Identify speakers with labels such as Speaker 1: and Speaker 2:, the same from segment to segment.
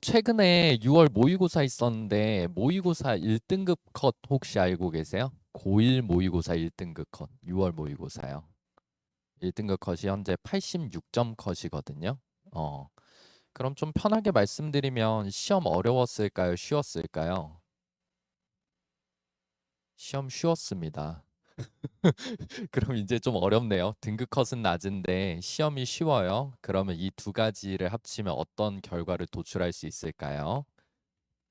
Speaker 1: 최근에 6월 모의고사 있었는데 모의고사 1등급 컷 혹시 알고 계세요? 고1 모의고사 1등급 컷, 6월 모의고사요. 1등급 컷이 현재 86점 컷이거든요. 어, 그럼 좀 편하게 말씀드리면 시험 어려웠을까요? 쉬웠을까요? 시험 쉬웠습니다. 그럼 이제 좀 어렵네요. 등급 컷은 낮은데 시험이 쉬워요. 그러면 이 두 가지를 합치면 어떤 결과를 도출할 수 있을까요?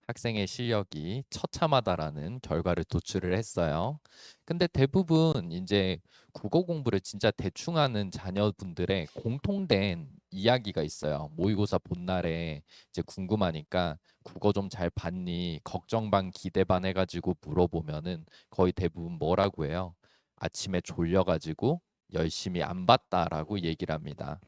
Speaker 1: 학생의 실력이 처참하다라는 결과를 도출을 했어요. 근데 대부분 이제 국어 공부를 진짜 대충 하는 자녀분들의 공통된 이야기가 있어요. 모의고사 본날에 이제 궁금하니까 국어 좀 잘 봤니? 걱정 반 기대 반 해가지고 물어보면은 거의 대부분 뭐라고 해요? 아침에 졸려가지고 열심히 안 봤다라고 얘기를 합니다.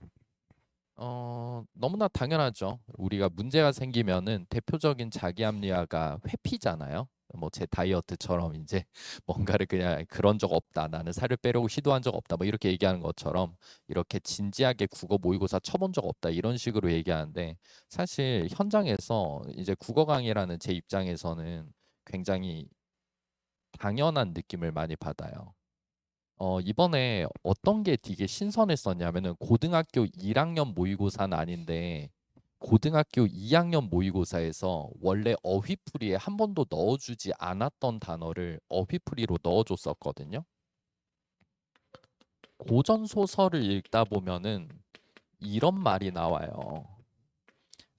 Speaker 1: 너무나 당연하죠. 우리가 문제가 생기면은 대표적인 자기 합리화가 회피잖아요. 뭐 제 다이어트처럼 이제 뭔가를 그냥 그런 적 없다. 나는 살을 빼려고 시도한 적 없다. 뭐 이렇게 얘기하는 것처럼 이렇게 진지하게 국어 모의고사 쳐본 적 없다. 이런 식으로 얘기하는데 사실 현장에서 이제 국어 강의라는 제 입장에서는 굉장히 당연한 느낌을 많이 받아요. 이번에 어떤 게 되게 신선했었냐면은 고등학교 1학년 모의고사는 아닌데 고등학교 2학년 모의고사에서 원래 어휘풀이에 한 번도 넣어주지 않았던 단어를 어휘풀이로 넣어줬었거든요. 고전 소설을 읽다 보면은 이런 말이 나와요.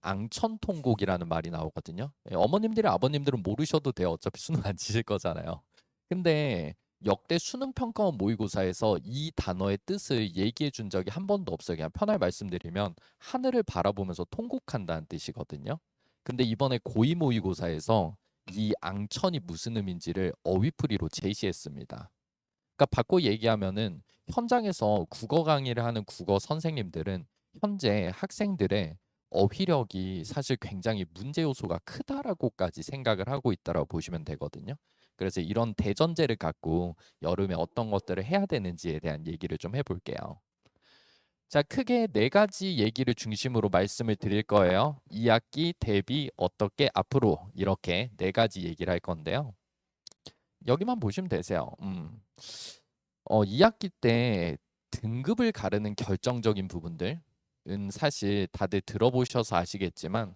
Speaker 1: 앙천통곡이라는 말이 나오거든요. 예, 어머님들이 아버님들은 모르셔도 돼요. 어차피 수능 안 치실 거잖아요. 근데 역대 수능 평가원 모의고사에서 이 단어의 뜻을 얘기해 준 적이 한 번도 없어요. 그냥 편하게 말씀드리면 하늘을 바라보면서 통곡한다는 뜻이거든요. 근데 이번에 고2 모의고사에서 이 앙천이 무슨 의미인지를 어휘풀이로 제시했습니다. 그러니까 바꿔 얘기하면은 현장에서 국어 강의를 하는 국어 선생님들은 현재 학생들의 어휘력이 사실 굉장히 문제 요소가 크다라고까지 생각을 하고 있다라고 보시면 되거든요. 그래서 이런 대전제를 갖고 여름에 어떤 것들을 해야 되는지에 대한 얘기를 좀 해볼게요. 자, 크게 네 가지 얘기를 중심으로 말씀을 드릴 거예요. 2학기 대비 어떻게 앞으로 이렇게 네 가지 얘기를 할 건데요. 여기만 보시면 되세요. 2학기 때 등급을 가르는 결정적인 부분들은 사실 다들 들어보셔서 아시겠지만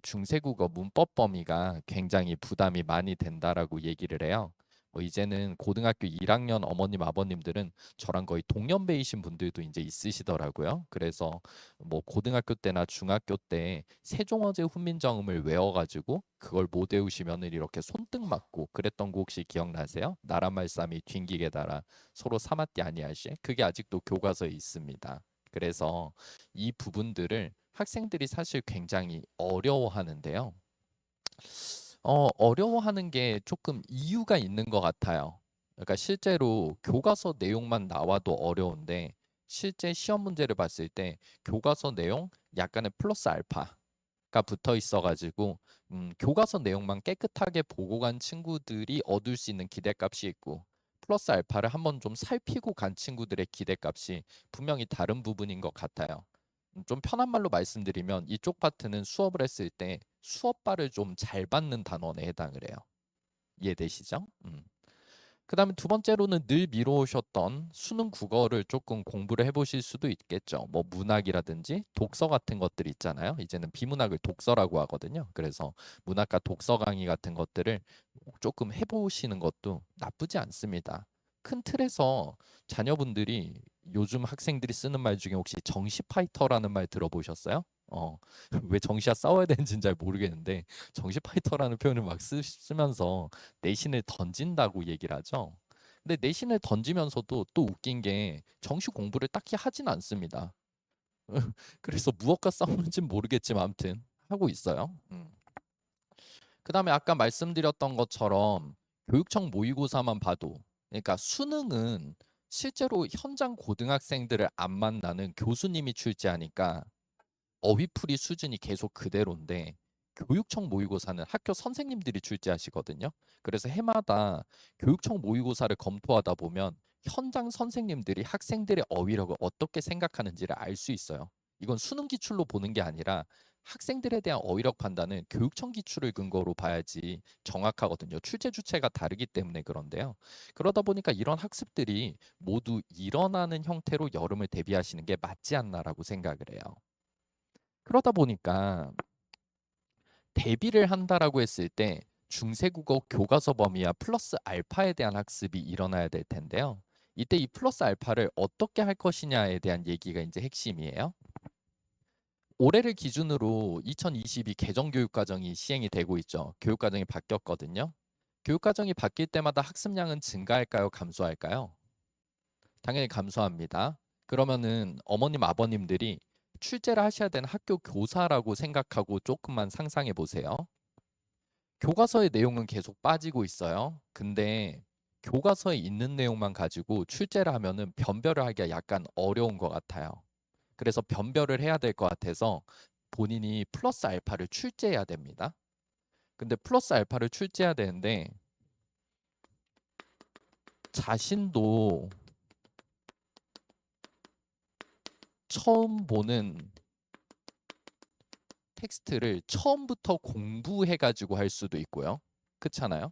Speaker 1: 중세국어 문법 범위가 굉장히 부담이 많이 된다라고 얘기를 해요. 뭐 이제는 고등학교 1학년 어머님 아버님들은 저랑 거의 동년배이신 분들도 이제 있으시더라고요. 그래서 뭐 고등학교 때나 중학교 때 세종어제 훈민정음을 외워가지고 그걸 못 외우시면은 이렇게 손등 맞고 그랬던 거 혹시 기억나세요? 나라말싸미 뒹기게 달아 서로 사맞디 아니하시. 그게 아직도 교과서에 있습니다. 그래서 이 부분들을 학생들이 사실 굉장히 어려워하는데요. 어려워하는 게 조금 이유가 있는 것 같아요. 그러니까 실제로 교과서 내용만 나와도 어려운데 실제 시험 문제를 봤을 때 교과서 내용 약간의 플러스 알파가 붙어 있어가지고 교과서 내용만 깨끗하게 보고 간 친구들이 얻을 수 있는 기대값이 있고 플러스 알파를 한번 좀 살피고 간 친구들의 기대값이 분명히 다른 부분인 것 같아요. 좀 편한 말로 말씀드리면 이쪽 파트는 수업을 했을 때 수업발을 좀 잘 받는 단원에 해당을 해요. 이해되시죠? 그다음에 두 번째로는 늘 미뤄오셨던 수능 국어를 조금 공부를 해보실 수도 있겠죠. 뭐 문학이라든지 독서 같은 것들 있잖아요. 이제는 비문학을 독서라고 하거든요. 그래서 문학과 독서 강의 같은 것들을 조금 해보시는 것도 나쁘지 않습니다. 큰 틀에서 자녀분들이 요즘 학생들이 쓰는 말 중에 혹시 정시 파이터라는 말 들어보셨어요? 왜 정시와 싸워야 되는지는 잘 모르겠는데 정시 파이터라는 표현을 막 쓰면서 내신을 던진다고 얘기를 하죠. 근데 내신을 던지면서도 또 웃긴 게 정시 공부를 딱히 하진 않습니다. 그래서 무엇과 싸우는지는 모르겠지만 아무튼 하고 있어요. 그다음에 아까 말씀드렸던 것처럼 교육청 모의고사만 봐도 그러니까 수능은 실제로 현장 고등학생들을 안 만나는 교수님이 출제하니까 어휘풀이 수준이 계속 그대로인데 교육청 모의고사는 학교 선생님들이 출제하시거든요. 그래서 해마다 교육청 모의고사를 검토하다 보면 현장 선생님들이 학생들의 어휘력을 어떻게 생각하는지를 알 수 있어요. 이건 수능 기출로 보는 게 아니라 학생들에 대한 어휘력 판단은 교육청 기출을 근거로 봐야지 정확하거든요. 출제 주체가 다르기 때문에 그런데요. 그러다 보니까 이런 학습들이 모두 일어나는 형태로 여름을 대비하시는 게 맞지 않나라고 생각을 해요. 그러다 보니까 대비를 한다라고 했을 때 중세국어 교과서 범위와 플러스 알파에 대한 학습이 일어나야 될 텐데요. 이때 이 플러스 알파를 어떻게 할 것이냐에 대한 얘기가 이제 핵심이에요. 올해를 기준으로 2022 개정교육과정이 시행이 되고 있죠. 교육과정이 바뀌었거든요. 교육과정이 바뀔 때마다 학습량은 증가할까요? 감소할까요? 당연히 감소합니다. 그러면은 어머님, 아버님들이 출제를 하셔야 되는 학교 교사라고 생각하고 조금만 상상해 보세요. 교과서의 내용은 계속 빠지고 있어요. 근데 교과서에 있는 내용만 가지고 출제를 하면은 변별을 하기가 약간 어려운 것 같아요. 그래서 변별을 해야 될 것 같아서 본인이 플러스 알파를 출제해야 됩니다. 근데 플러스 알파를 출제해야 되는데 자신도 처음 보는 텍스트를 처음부터 공부해가지고 할 수도 있고요. 그렇잖아요.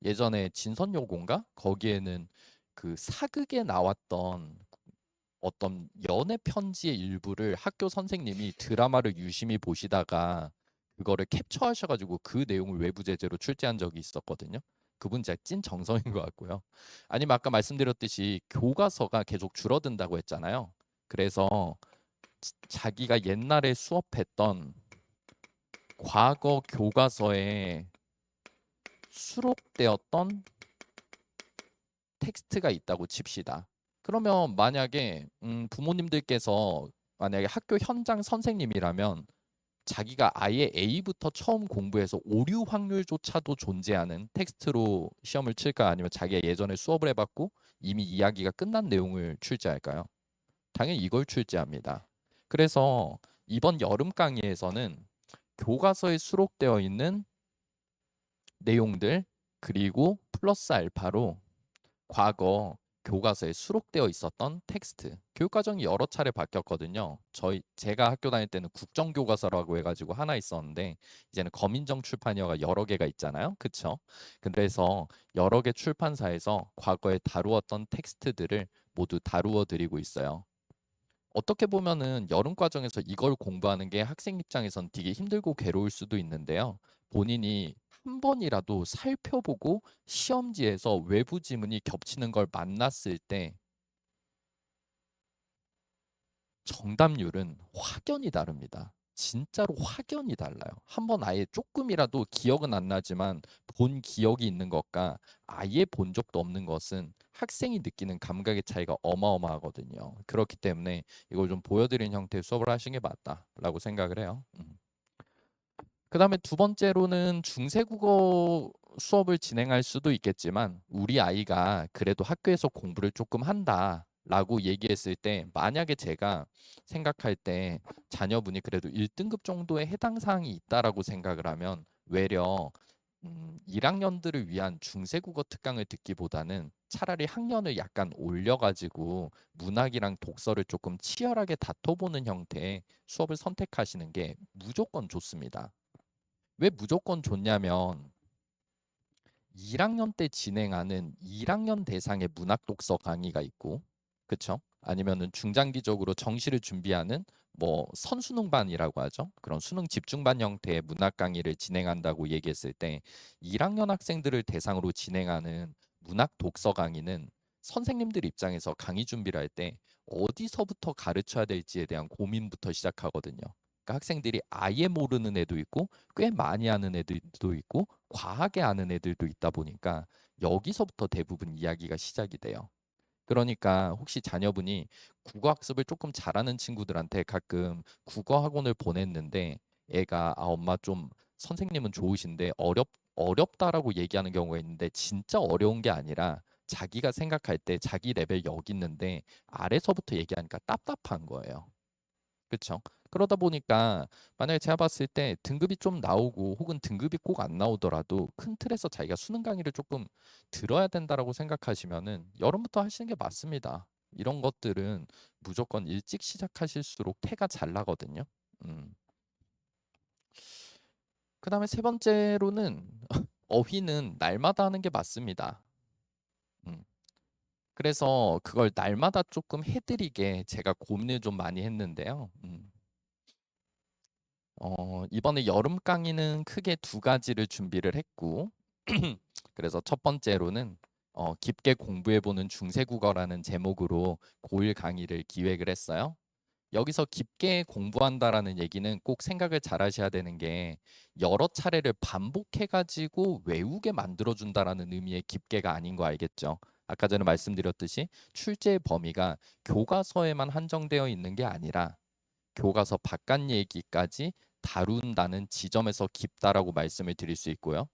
Speaker 1: 예전에 진선요고인가? 거기에는 그 사극에 나왔던 어떤 연애 편지의 일부를 학교 선생님이 드라마를 유심히 보시다가 그거를 캡처하셔가지고 그 내용을 외부 제재로 출제한 적이 있었거든요. 그분 진짜 찐 정성인 것 같고요. 아니면 아까 말씀드렸듯이 교과서가 계속 줄어든다고 했잖아요. 그래서 자기가 옛날에 수업했던 과거 교과서에 수록되었던 텍스트가 있다고 칩시다. 그러면 만약에 부모님들께서 만약에 학교 현장 선생님이라면 자기가 아예 A부터 처음 공부해서 오류 확률조차도 존재하는 텍스트로 시험을 칠까 아니면 자기가 예전에 수업을 해봤고 이미 이야기가 끝난 내용을 출제할까요? 당연히 이걸 출제합니다. 그래서 이번 여름 강의에서는 교과서에 수록되어 있는 내용들 그리고 플러스 알파로 과거 교과서에 수록되어 있었던 텍스트. 교육 과정이 여러 차례 바뀌었거든요. 제가 학교 다닐 때는 국정교과서라고 해가지고 하나 있었는데 이제는 검인정 출판이어가 여러 개가 있잖아요. 그쵸? 그래서 여러 개 출판사에서 과거에 다루었던 텍스트들을 모두 다루어 드리고 있어요. 어떻게 보면은 여름 과정에서 이걸 공부하는 게 학생 입장에선 되게 힘들고 괴로울 수도 있는데요. 본인이 한 번이라도 살펴보고 시험지에서 외부 지문이 겹치는 걸 만났을 때 정답률은 확연히 다릅니다. 진짜로 확연히 달라요. 한 번 아예 조금이라도 기억은 안 나지만 본 기억이 있는 것과 아예 본 적도 없는 것은 학생이 느끼는 감각의 차이가 어마어마하거든요. 그렇기 때문에 이걸 좀 보여드리는 형태의 수업을 하시는 게 맞다라고 생각을 해요. 그다음에 두 번째로는 중세국어 수업을 진행할 수도 있겠지만 우리 아이가 그래도 학교에서 공부를 조금 한다라고 얘기했을 때 만약에 제가 생각할 때 자녀분이 그래도 1등급 정도의 해당 사항이 있다라고 생각을 하면 외려 1학년들을 위한 중세국어 특강을 듣기보다는 차라리 학년을 약간 올려가지고 문학이랑 독서를 조금 치열하게 다퉈보는 형태의 수업을 선택하시는 게 무조건 좋습니다. 왜 무조건 좋냐면 1학년 때 진행하는 1학년 대상의 문학 독서 강의가 있고, 그쵸? 아니면은 중장기적으로 정시를 준비하는 뭐 선수능반이라고 하죠. 그런 수능 집중반 형태의 문학 강의를 진행한다고 얘기했을 때 1학년 학생들을 대상으로 진행하는 문학 독서 강의는 선생님들 입장에서 강의 준비를 할 때 어디서부터 가르쳐야 될지에 대한 고민부터 시작하거든요. 그러니까 학생들이 아예 모르는 애도 있고 꽤 많이 아는 애들도 있고 과하게 아는 애들도 있다 보니까 여기서부터 대부분 이야기가 시작이 돼요. 그러니까 혹시 자녀분이 국어 학습을 조금 잘하는 친구들한테 가끔 국어 학원을 보냈는데 애가 아 엄마 좀 선생님은 좋으신데 어렵다라고 얘기하는 경우가 있는데 진짜 어려운 게 아니라 자기가 생각할 때 자기 레벨 여기 있는데 아래서부터 얘기하니까 답답한 거예요. 그쵸. 그러다 보니까 만약에 제가 봤을 때 등급이 좀 나오고 혹은 등급이 꼭 안 나오더라도 큰 틀에서 자기가 수능 강의를 조금 들어야 된다라고 생각하시면은 여름부터 하시는 게 맞습니다. 이런 것들은 무조건 일찍 시작하실수록 태가 잘 나거든요. 음. 그다음에 세 번째로는 어휘는 날마다 하는 게 맞습니다. 음. 그래서 그걸 날마다 조금 해드리게 제가 고민을 좀 많이 했는데요. 이번에 여름 강의는 크게 두 가지를 준비를 했고, 그래서 첫 번째로는 깊게 공부해보는 중세국어라는 제목으로 고1 강의를 기획을 했어요. 여기서 깊게 공부한다라는 얘기는 꼭 생각을 잘 하셔야 되는 게 여러 차례를 반복해가지고 외우게 만들어준다라는 의미의 깊게가 아닌 거 알겠죠? 아까 전에 말씀드렸듯이 출제의 범위가 교과서에만 한정되어 있는 게 아니라 교과서 바깥 얘기까지 다룬다는 지점에서 깊다라고 말씀을 드릴 수 있고요.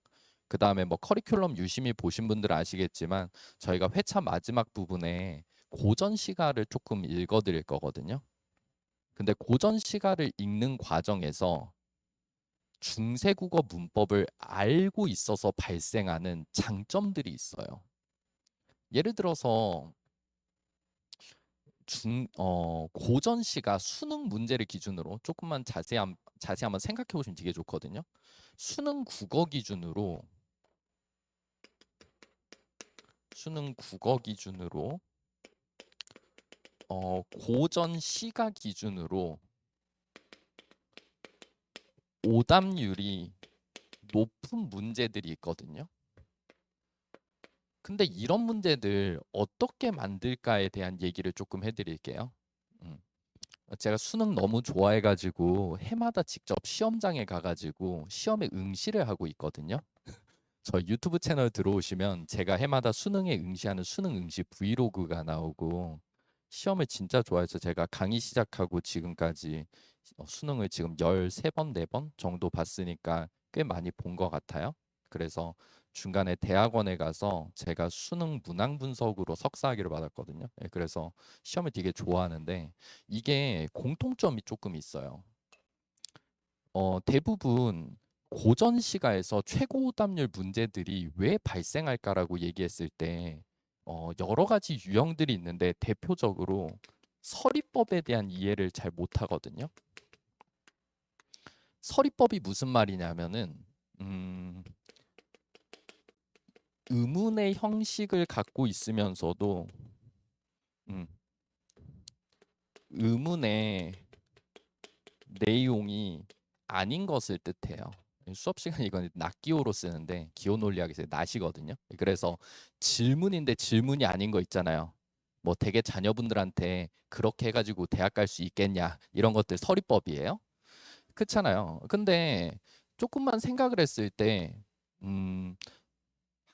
Speaker 1: 그 다음에 뭐 커리큘럼 유심히 보신 분들은 아시겠지만 저희가 회차 마지막 부분에 고전 시가를 조금 읽어드릴 거거든요. 근데 고전 시가를 읽는 과정에서 중세국어 문법을 알고 있어서 발생하는 장점들이 있어요. 예를 들어서 고전 시가 수능 문제를 기준으로 조금만 자세히 한번 생각해 보시면 되게 좋거든요. 수능 국어 기준으로 고전 시가 기준으로 오답률이 높은 문제들이 있거든요. 근데 이런 문제들 어떻게 만들까에 대한 얘기를 조금 해드릴게요. 음. 제가 수능 너무 좋아해가지고 해마다 직접 시험장에 가가지고 시험에 응시를 하고 있거든요. 저 유튜브 채널 들어오시면 제가 해마다 수능에 응시하는 수능 응시 브이로그가 나오고 시험을 진짜 좋아해서 제가 강의 시작하고 지금까지 수능을 지금 13번, 4번 정도 봤으니까 꽤 많이 본 것 같아요. 그래서 중간에 대학원에 가서 제가 수능 문항 분석으로 석사학위를 받았거든요. 예, 그래서 시험을 되게 좋아하는데 이게 공통점이 조금 있어요. 대부분 고전 시가에서 최고 오답률 문제들이 왜 발생할까라고 얘기했을 때 여러 가지 유형들이 있는데 대표적으로 서리법에 대한 이해를 잘 못하거든요. 서리법이 무슨 말이냐면은 의문의 형식을 갖고 있으면서도 음, 의문의 내용이 아닌 것을 뜻해요. 수업 시간에 이건 낫기호로 쓰는데 기호 논리학에서 낫이거든요. 그래서 질문인데 질문이 아닌 거 있잖아요. 뭐 되게 자녀분들한테 그렇게 해가지고 대학 갈 수 있겠냐 이런 것들 서리법이에요. 그렇잖아요. 근데 조금만 생각을 했을 때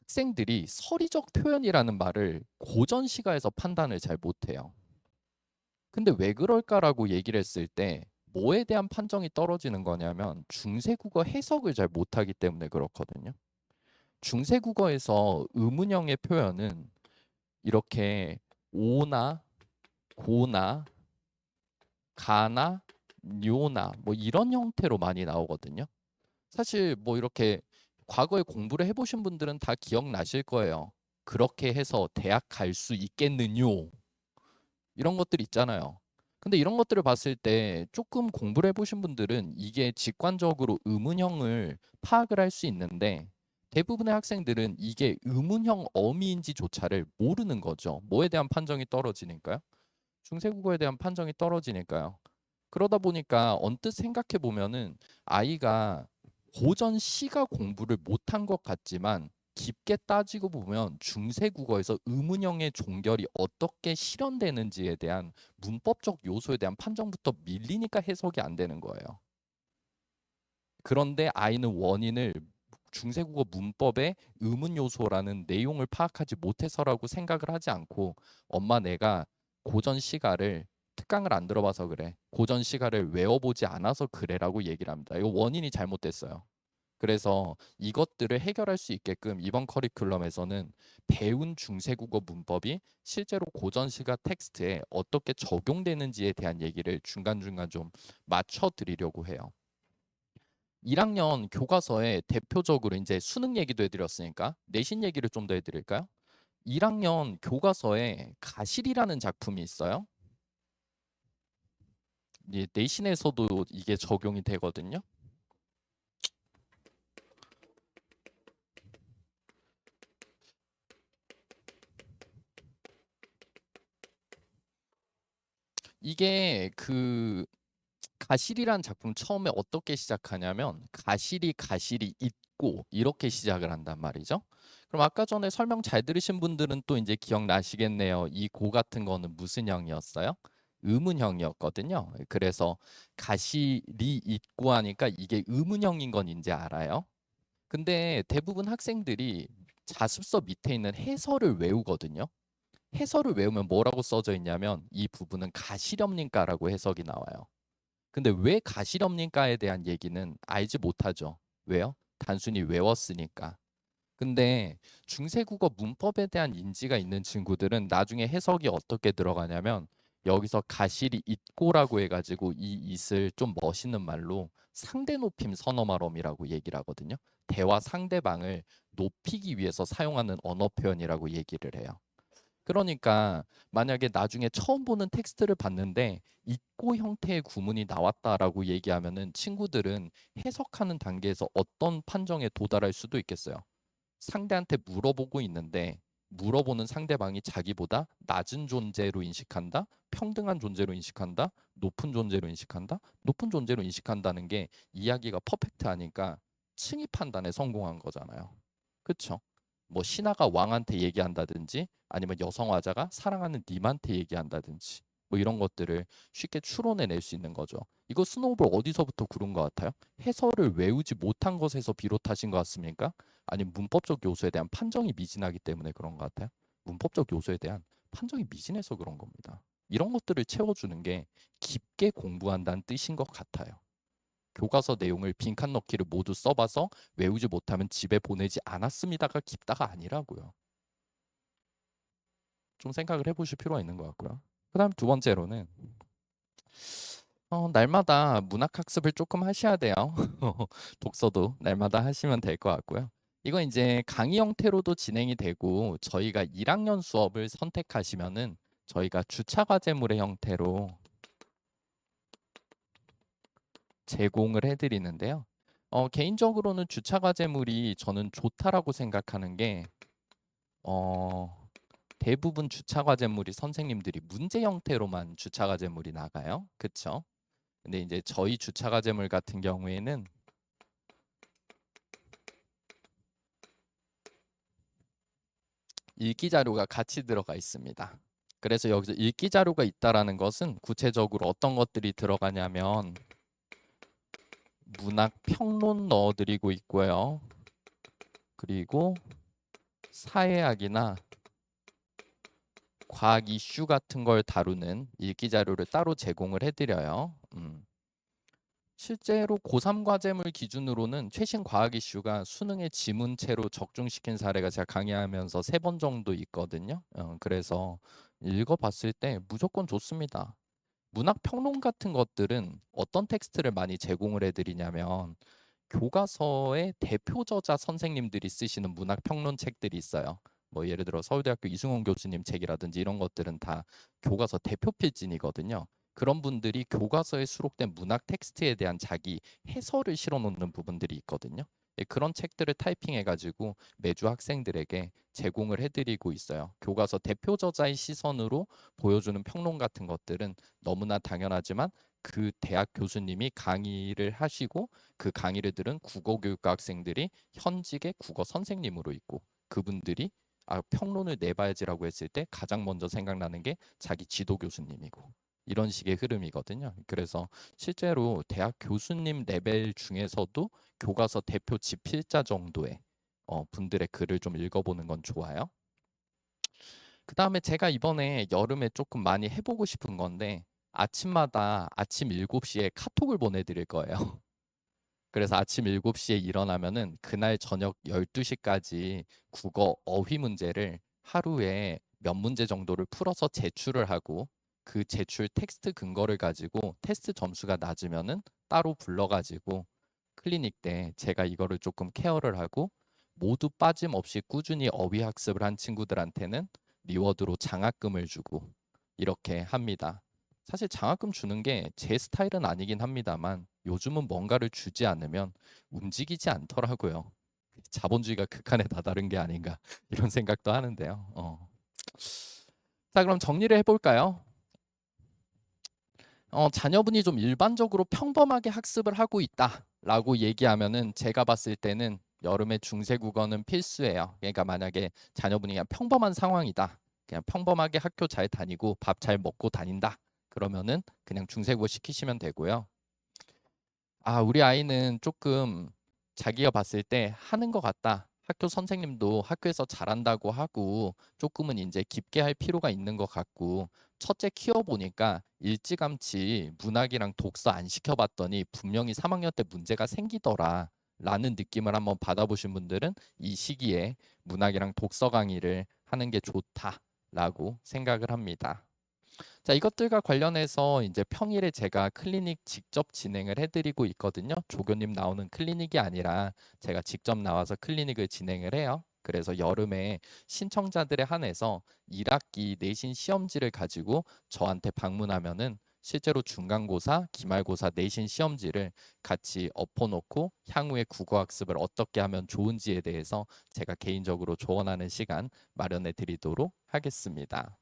Speaker 1: 학생들이 서리적 표현이라는 말을 고전 시가에서 판단을 잘 못해요. 근데 왜 그럴까라고 얘기를 했을 때 뭐에 대한 판정이 떨어지는 거냐면 중세국어 해석을 잘 못하기 때문에 그렇거든요. 중세국어에서 의문형의 표현은 이렇게 오나 고나 가나 뇨나 뭐 이런 형태로 많이 나오거든요. 사실 뭐 이렇게 과거에 공부를 해보신 분들은 다 기억나실 거예요. 그렇게 해서 대학 갈 수 있겠느뇨 이런 것들 있잖아요. 근데 이런 것들을 봤을 때 조금 공부를 해보신 분들은 이게 직관적으로 의문형을 파악을 할 수 있는데 대부분의 학생들은 이게 의문형 어미인지조차를 모르는 거죠. 뭐에 대한 판정이 떨어지니까요. 중세국어에 대한 판정이 떨어지니까요. 그러다 보니까 언뜻 생각해 보면은 아이가 고전 시가 공부를 못한 것 같지만 깊게 따지고 보면 중세국어에서 의문형의 종결이 어떻게 실현되는지에 대한 문법적 요소에 대한 판정부터 밀리니까 해석이 안 되는 거예요. 그런데 아이는 원인을 중세국어 문법의 의문 요소라는 내용을 파악하지 못해서라고 생각을 하지 않고 엄마 내가 고전 시가를 특강을 안 들어봐서 그래. 고전 시가를 외워보지 않아서 그래라고 얘기를 합니다. 이거 원인이 잘못됐어요. 그래서 이것들을 해결할 수 있게끔 이번 커리큘럼에서는 배운 중세국어 문법이 실제로 고전 시가 텍스트에 어떻게 적용되는지에 대한 얘기를 중간중간 좀 맞춰 드리려고 해요. 1학년 교과서에 대표적으로 이제 수능 얘기도 해드렸으니까 내신 얘기를 좀 더 해드릴까요? 1학년 교과서에 가실이라는 작품이 있어요. 내신에서도 이게 적용이 되거든요. 이게 그 가실이란 작품 처음에 어떻게 시작하냐면 가실이 있고 이렇게 시작을 한단 말이죠. 그럼 아까 전에 설명 잘 들으신 분들은 또 이제 기억나시겠네요. 이 고 같은 거는 무슨 형이었어요? 의문형이었거든요. 그래서 가실이 있고 하니까 이게 의문형인 건 이제 알아요. 근데 대부분 학생들이 자습서 밑에 있는 해설을 외우거든요. 해설을 외우면 뭐라고 써져 있냐면 이 부분은 가시렵니까라고 해석이 나와요. 근데 왜 가시렵니까에 대한 얘기는 알지 못하죠. 왜요? 단순히 외웠으니까. 근데 중세국어 문법에 대한 인지가 있는 친구들은 나중에 해석이 어떻게 들어가냐면 여기서 가실이 있고라고 해가지고 이 it을 좀 멋있는 말로 상대 높임 선어말음이라고 얘기를 하거든요. 대화 상대방을 높이기 위해서 사용하는 언어 표현이라고 얘기를 해요. 그러니까 만약에 나중에 처음 보는 텍스트를 봤는데 있고 형태의 구문이 나왔다라고 얘기하면은 친구들은 해석하는 단계에서 어떤 판정에 도달할 수도 있겠어요. 상대한테 물어보고 있는데 물어보는 상대방이 자기보다 낮은 존재로 인식한다, 평등한 존재로 인식한다, 높은 존재로 인식한다, 높은 존재로 인식한다는 게 이야기가 퍼펙트하니까 층위 판단에 성공한 거잖아요. 그쵸? 뭐 신하가 왕한테 얘기한다든지 아니면 여성 화자가 사랑하는 님한테 얘기한다든지 뭐 이런 것들을 쉽게 추론해낼 수 있는 거죠. 이거 스노우볼 어디서부터 구른 것 같아요? 해설을 외우지 못한 것에서 비롯하신 것 같습니까? 아니면 문법적 요소에 대한 판정이 미진하기 때문에 그런 것 같아요? 문법적 요소에 대한 판정이 미진해서 그런 겁니다. 이런 것들을 채워주는 게 깊게 공부한다는 뜻인 것 같아요. 교과서 내용을 빈칸 넣기를 모두 써봐서 외우지 못하면 집에 보내지 않았습니다가 깊다가 아니라고요. 좀 생각을 해보실 필요가 있는 것 같고요. 그 다음 두 번째로는 날마다 문학학습을 조금 하셔야 돼요. 독서도 날마다 하시면 될 것 같고요. 이건 이제 강의 형태로도 진행이 되고 저희가 1학년 수업을 선택하시면은 저희가 주차 과제물의 형태로 제공을 해드리는데요. 개인적으로는 주차 과제물이 저는 좋다라고 생각하는 게 어, 대부분 주차 과제물이 선생님들이 문제 형태로만 주차 과제물이 나가요. 그쵸? 근데 이제 저희 주차 과제물 같은 경우에는 읽기 자료가 같이 들어가 있습니다. 그래서 여기서 읽기 자료가 있다라는 것은 구체적으로 어떤 것들이 들어가냐면 문학 평론 넣어드리고 있고요. 그리고 사회학이나 과학 이슈 같은 걸 다루는 읽기 자료를 따로 제공을 해드려요. 실제로 고3 과제물 기준으로는 최신 과학 이슈가 수능의 지문체로 적중시킨 사례가 제가 강의하면서 3번 정도 있거든요. 그래서 읽어봤을 때 무조건 좋습니다. 문학 평론 같은 것들은 어떤 텍스트를 많이 제공을 해드리냐면 교과서의 대표 저자 선생님들이 쓰시는 문학 평론 책들이 있어요. 뭐 예를 들어 서울대학교 이승훈 교수님 책이라든지 이런 것들은 다 교과서 대표 필진이거든요. 그런 분들이 교과서에 수록된 문학 텍스트에 대한 자기 해설을 실어 놓는 부분들이 있거든요. 예, 그런 책들을 타이핑해가지고 매주 학생들에게 제공을 해드리고 있어요. 교과서 대표 저자의 시선으로 보여주는 평론 같은 것들은 너무나 당연하지만 그 대학 교수님이 강의를 하시고 그 강의를 들은 국어교육과 학생들이 현직의 국어 선생님으로 있고 그분들이 평론을 내봐야지라고 했을 때 가장 먼저 생각나는 게 자기 지도 교수님이고 이런 식의 흐름이거든요. 그래서 실제로 대학 교수님 레벨 중에서도 교과서 대표 집필자 정도의 분들의 글을 좀 읽어보는 건 좋아요. 그 다음에 제가 이번에 여름에 조금 많이 해보고 싶은 건데 아침마다 아침 7시에 카톡을 보내드릴 거예요. 그래서 아침 7시에 일어나면은 그날 저녁 12시까지 국어 어휘 문제를 하루에 몇 문제 정도를 풀어서 제출을 하고 그 제출 텍스트 근거를 가지고 테스트 점수가 낮으면은 따로 불러가지고 클리닉 때 제가 이거를 조금 케어를 하고 모두 빠짐없이 꾸준히 어휘 학습을 한 친구들한테는 리워드로 장학금을 주고 이렇게 합니다. 사실 장학금 주는 게 제 스타일은 아니긴 합니다만 요즘은 뭔가를 주지 않으면 움직이지 않더라고요. 자본주의가 극한에 다다른 게 아닌가 이런 생각도 하는데요. 자, 그럼 정리를 해볼까요? 자녀분이 좀 일반적으로 평범하게 학습을 하고 있다라고 얘기하면은 제가 봤을 때는 여름에 중세국어는 필수예요. 그러니까 만약에 자녀분이 그냥 평범한 상황이다. 그냥 평범하게 학교 잘 다니고 밥 잘 먹고 다닌다. 그러면은 그냥 중세국어 시키시면 되고요. 우리 아이는 조금 자기가 봤을 때 하는 것 같다. 학교 선생님도 학교에서 잘한다고 하고 조금은 이제 깊게 할 필요가 있는 것 같고 첫째 키워보니까 일찌감치 문학이랑 독서 안 시켜봤더니 분명히 3학년 때 문제가 생기더라. 라는 느낌을 한번 받아보신 분들은 이 시기에 문학이랑 독서 강의를 하는 게 좋다라고 생각을 합니다. 자, 이것들과 관련해서 이제 평일에 제가 클리닉 직접 진행을 해드리고 있거든요. 조교님 나오는 클리닉이 아니라 제가 직접 나와서 클리닉을 진행을 해요. 그래서 여름에 신청자들에 한해서 1학기 내신 시험지를 가지고 저한테 방문하면은 실제로 중간고사, 기말고사 내신 시험지를 같이 엎어놓고 향후에 국어학습을 어떻게 하면 좋은지에 대해서 제가 개인적으로 조언하는 시간 마련해 드리도록 하겠습니다.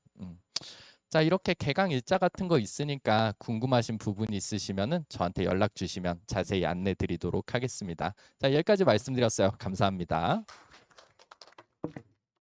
Speaker 1: 자, 이렇게 개강 일자 같은 거 있으니까 궁금하신 부분이 있으시면은 저한테 연락 주시면 자세히 안내 드리도록 하겠습니다. 자, 여기까지 말씀드렸어요. 감사합니다.